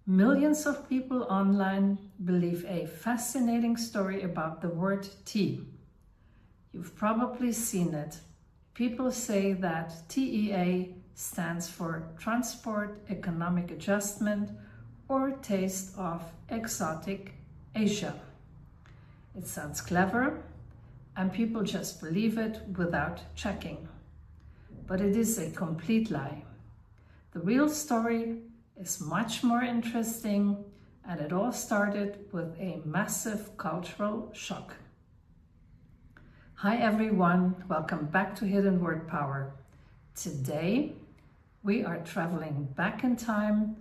Millions of people online believe a fascinating story about the word tea. You've probably seen it. People say that TEA stands for Transport Economic Adjustment or Taste of Exotic Asia. It sounds clever and people just believe it without checking. But it is a complete lie. The real story is much more interesting, and it all started with a massive cultural shock. Hi everyone, welcome back to Hidden Word Power. Today we are traveling back in time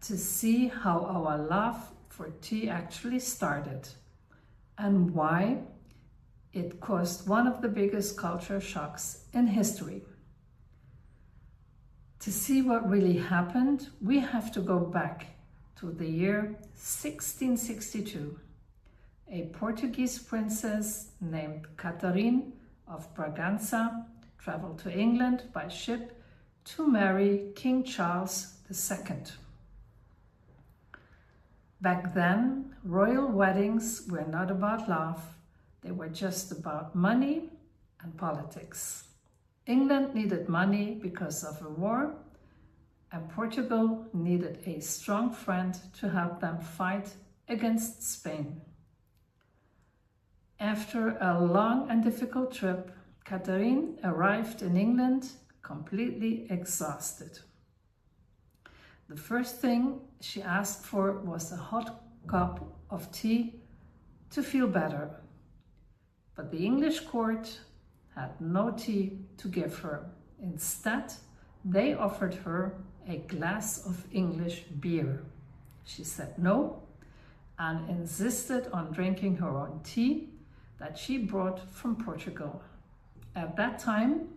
to see how our love for tea actually started and why it caused one of the biggest culture shocks in history. To see what really happened, we have to go back to the year 1662. A Portuguese princess named Catherine of Braganza traveled to England by ship to marry King Charles II. Back then, royal weddings were not about love, they were just about money and politics. England needed money because of a war, and Portugal needed a strong friend to help them fight against Spain. After a long and difficult trip, Catherine arrived in England completely exhausted. The first thing she asked for was a hot cup of tea to feel better. But the English court had no tea to give her. Instead, they offered her a glass of English beer. She said no and insisted on drinking her own tea that she brought from Portugal. At that time,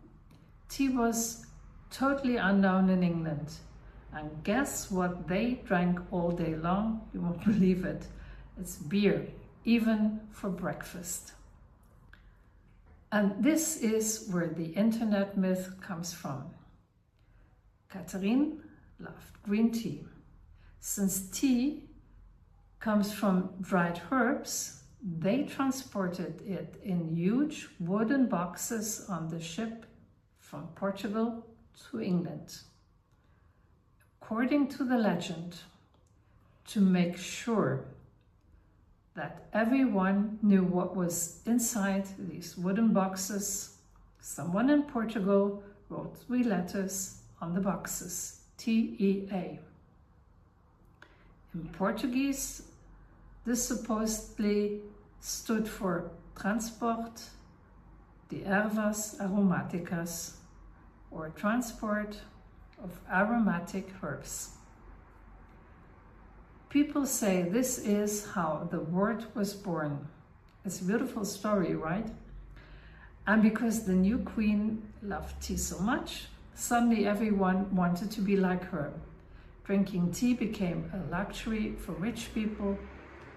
tea was totally unknown in England. And guess what they drank all day long? You won't believe it. It's beer, even for breakfast. And this is where the internet myth comes from. Catherine loved green tea. Since tea comes from dried herbs, they transported it in huge wooden boxes on the ship from Portugal to England. According to the legend, to make sure that everyone knew what was inside these wooden boxes, someone in Portugal wrote 3 letters on the boxes, TEA. In Portuguese, this supposedly stood for Transport de Ervas Aromáticas, or Transport of Aromatic Herbs. People say this is how the word was born. It's a beautiful story, right? And because the new queen loved tea so much, suddenly everyone wanted to be like her. Drinking tea became a luxury for rich people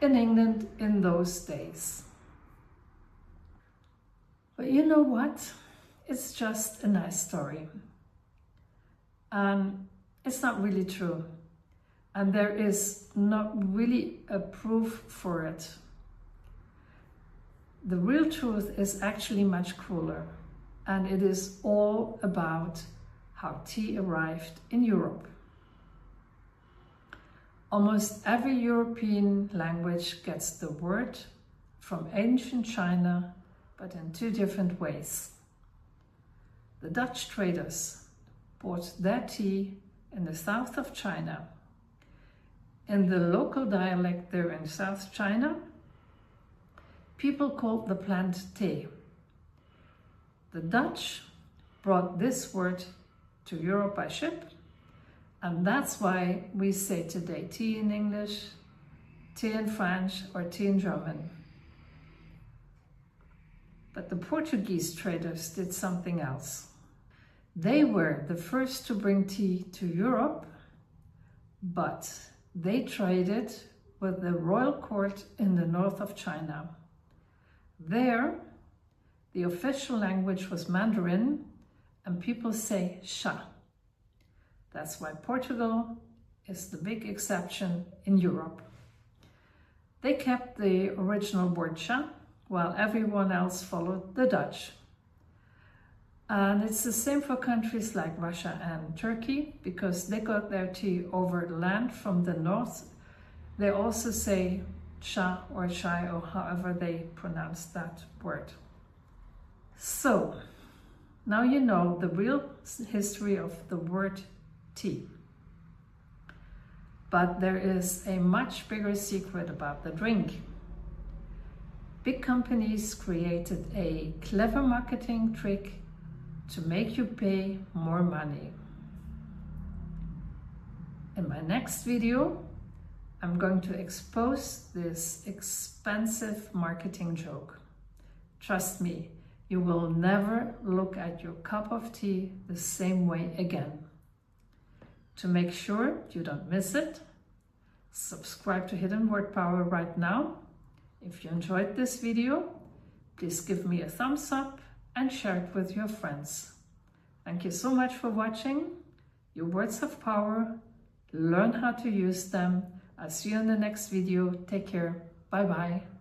in England in those days. But you know what? It's just a nice story. And it's not really true. And there is not really a proof for it. The real truth is actually much crueler, and it is all about how tea arrived in Europe. Almost every European language gets the word from ancient China, but in 2 different ways. The Dutch traders bought their tea in the south of China. In the local dialect there in South China, people called the plant tea. The Dutch brought this word to Europe by ship, and that's why we say today tea in English, tea in French, or tea in German. But the Portuguese traders did something else. They were the first to bring tea to Europe, but they traded with the royal court in the north of China. There, the official language was Mandarin, and people say sha. That's why Portugal is the big exception in Europe. They kept the original word cha, while everyone else followed the Dutch. And it's the same for countries like Russia and Turkey, because they got their tea over the land from the north. They also say cha or chai, or however they pronounce that word. So, now you know the real history of the word tea. But there is a much bigger secret about the drink. Big companies created a clever marketing trick to make you pay more money. In my next video, I'm going to expose this expensive marketing joke. Trust me, you will never look at your cup of tea the same way again. To make sure you don't miss it, subscribe to Hidden Word Power right now. If you enjoyed this video, please give me a thumbs up and share it with your friends. Thank you so much for watching. Your words have power. Learn how to use them. I'll see you in the next video. Take care. Bye bye.